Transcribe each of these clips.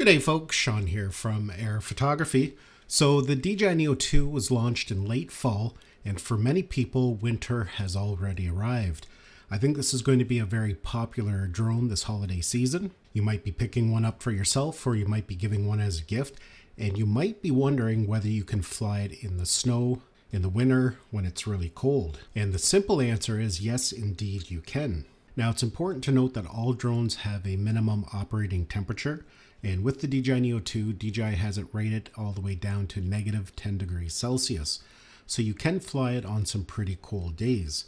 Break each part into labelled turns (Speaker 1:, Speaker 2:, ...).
Speaker 1: Good day folks, Sean here from Air Photography. So the DJI Neo 2 was launched in late fall, and for many people winter has already arrived. I think this is going to be a very popular drone this holiday season. You might be picking one up for yourself, or you might be giving one as a gift, and you might be wondering whether you can fly it in the snow, in the winter, when it's really cold. And the simple answer is yes, indeed you can. Now it's important to note that all drones have a minimum operating temperature. And with the DJI Neo 2, DJI has it rated all the way down to negative 10 degrees Celsius. So you can fly it on some pretty cold days.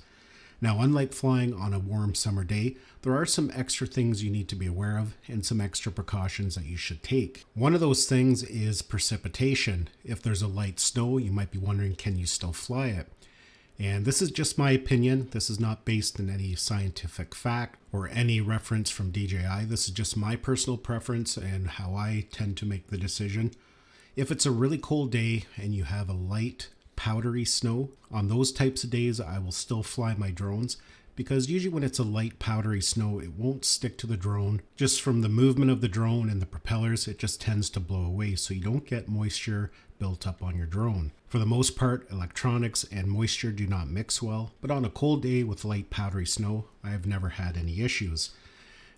Speaker 1: Now, unlike flying on a warm summer day, there are some extra things you need to be aware of and some extra precautions that you should take. One of those things is precipitation. If there's a light snow, you might be wondering, can you still fly it? And this is just my opinion. This is not based on any scientific fact or any reference from DJI. This is just my personal preference and how I tend to make the decision. If it's a really cold day and you have a light powdery snow, on those types of days I will still fly my drones, because usually when it's a light powdery snow, it won't stick to the drone. Just from the movement of the drone and the propellers, it just tends to blow away, so you don't get moisture built up on your drone. For the most part, electronics and moisture do not mix well, but on a cold day with light powdery snow, I have never had any issues.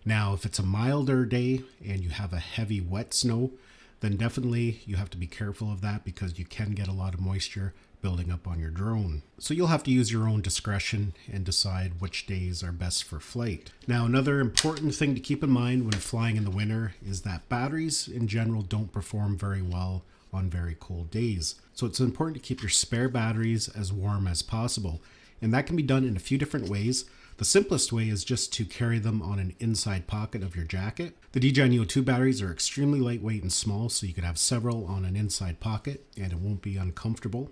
Speaker 1: Now, if it's a milder day and you have a heavy wet snow, then definitely you have to be careful of that, because you can get a lot of moisture building up on your drone. So you'll have to use your own discretion and decide which days are best for flight. Now, another important thing to keep in mind when flying in the winter is that batteries in general don't perform very well on very cold days. So it's important to keep your spare batteries as warm as possible. And that can be done in a few different ways. The simplest way is just to carry them on an inside pocket of your jacket. The DJI Neo 2 batteries are extremely lightweight and small, so you can have several on an inside pocket and it won't be uncomfortable.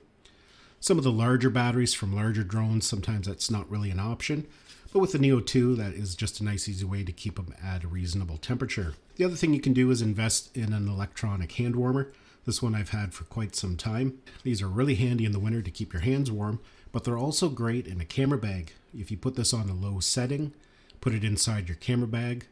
Speaker 1: Some of the larger batteries from larger drones, sometimes that's not really an option. But with the Neo 2, that is just a nice easy way to keep them at a reasonable temperature. The other thing you can do is invest in an electronic hand warmer. This one I've had for quite some time. These are really handy in the winter to keep your hands warm, but they're also great in a camera bag. If you put this on a low setting, put it inside your camera bag,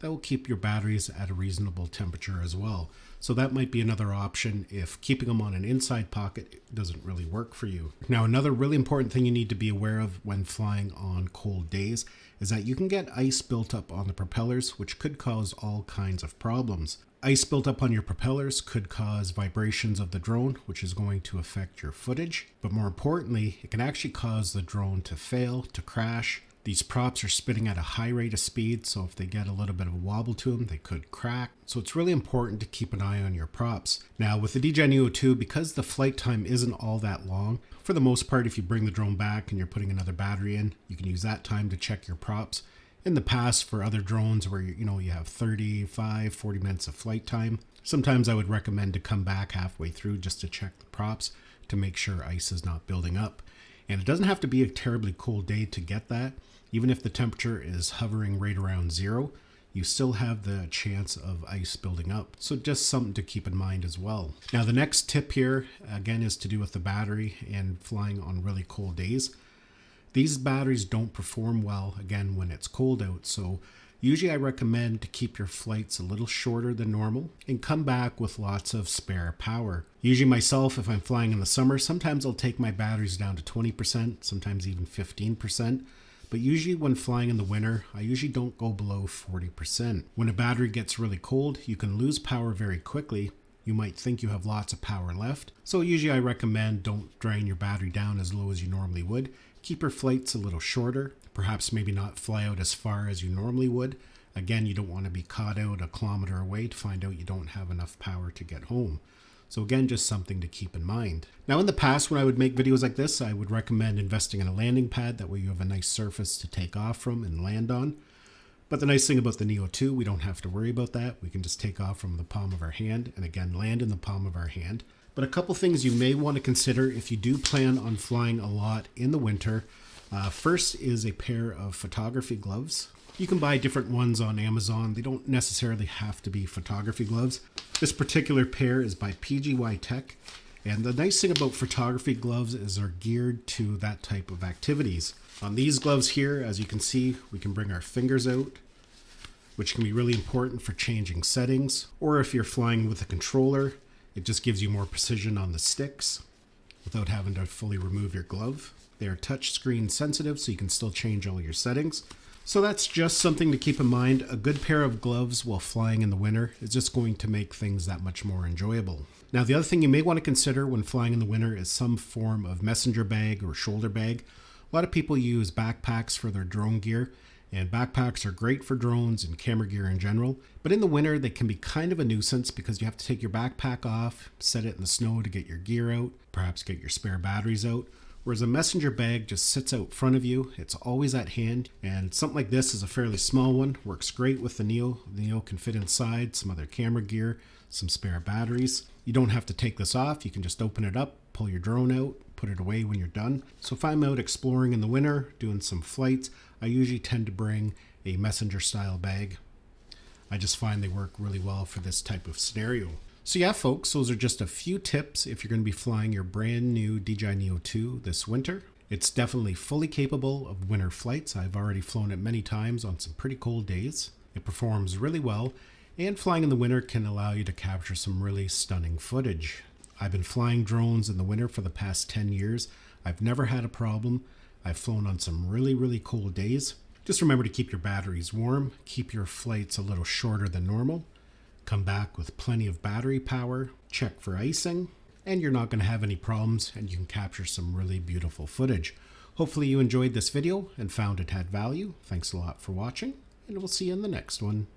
Speaker 1: that will keep your batteries at a reasonable temperature as well. So that might be another option if keeping them on an inside pocket doesn't really work for you. Now, another really important thing you need to be aware of when flying on cold days is that you can get ice built up on the propellers, which could cause all kinds of problems. Ice built up on your propellers could cause vibrations of the drone, which is going to affect your footage. But more importantly, it can actually cause the drone to fail, to crash. These props are spinning at a high rate of speed, so if they get a little bit of a wobble to them, they could crack. So it's really important to keep an eye on your props. Now, with the DJI Neo 2, because the flight time isn't all that long, for the most part, if you bring the drone back and you're putting another battery in, you can use that time to check your props. In the past, for other drones where you have 35, 40 minutes of flight time, sometimes I would recommend to come back halfway through just to check the props to make sure ice is not building up. And it doesn't have to be a terribly cold day to get that. Even if the temperature is hovering right around zero, you still have the chance of ice building up. So just something to keep in mind as well. Now, the next tip here, again, is to do with the battery and flying on really cold days. These batteries don't perform well, again, when it's cold out. So usually I recommend to keep your flights a little shorter than normal and come back with lots of spare power. Usually myself, if I'm flying in the summer, sometimes I'll take my batteries down to 20%, sometimes even 15%. But usually when flying in the winter, I usually don't go below 40%. When a battery gets really cold, you can lose power very quickly. You might think you have lots of power left. So usually I recommend don't drain your battery down as low as you normally would. Keep your flights a little shorter. Perhaps maybe not fly out as far as you normally would. Again, you don't want to be caught out a kilometer away to find out you don't have enough power to get home. So again, just something to keep in mind. Now, in the past, when I would make videos like this, I would recommend investing in a landing pad. That way you have a nice surface to take off from and land on. But the nice thing about the Neo 2, we don't have to worry about that. We can just take off from the palm of our hand and again, land in the palm of our hand. But a couple things you may want to consider if you do plan on flying a lot in the winter. First is a pair of photography gloves. You can buy different ones on Amazon. They don't necessarily have to be photography gloves. This particular pair is by PGY Tech. And the nice thing about photography gloves is they're geared to that type of activities. On these gloves here, as you can see, we can bring our fingers out. which can be really important for changing settings, or if you're flying with a controller, it just gives you more precision on the sticks without having to fully remove your glove. They are touchscreen sensitive, so you can still change all your settings. So that's just something to keep in mind. A good pair of gloves while flying in the winter is just going to make things that much more enjoyable. Now, the other thing you may want to consider when flying in the winter is some form of messenger bag or shoulder bag. A lot of people use backpacks for their drone gear, and backpacks are great for drones and camera gear in general. But in the winter, they can be kind of a nuisance because you have to take your backpack off, set it in the snow to get your gear out, perhaps get your spare batteries out. Whereas a messenger bag just sits out front of you. It's always at hand, and something like this is a fairly small one. Works great with the Neo. The Neo can fit inside some other camera gear, some spare batteries. You don't have to take this off. You can just open it up, pull your drone out, put it away when you're done. So if I'm out exploring in the winter, doing some flights, I usually tend to bring a messenger style bag. I just find they work really well for this type of scenario. So yeah, folks, those are just a few tips if you're going to be flying your brand new DJI Neo 2 this winter. It's definitely fully capable of winter flights. I've already flown it many times on some pretty cold days. It performs really well, and flying in the winter can allow you to capture some really stunning footage. I've been flying drones in the winter for the past 10 years. I've never had a problem. I've flown on some really cold days. Just remember to keep your batteries warm, keep your flights a little shorter than normal. Come back with plenty of battery power, check for icing, and you're not going to have any problems, and you can capture some really beautiful footage. Hopefully you enjoyed this video and found it had value. Thanks a lot for watching, and we'll see you in the next one.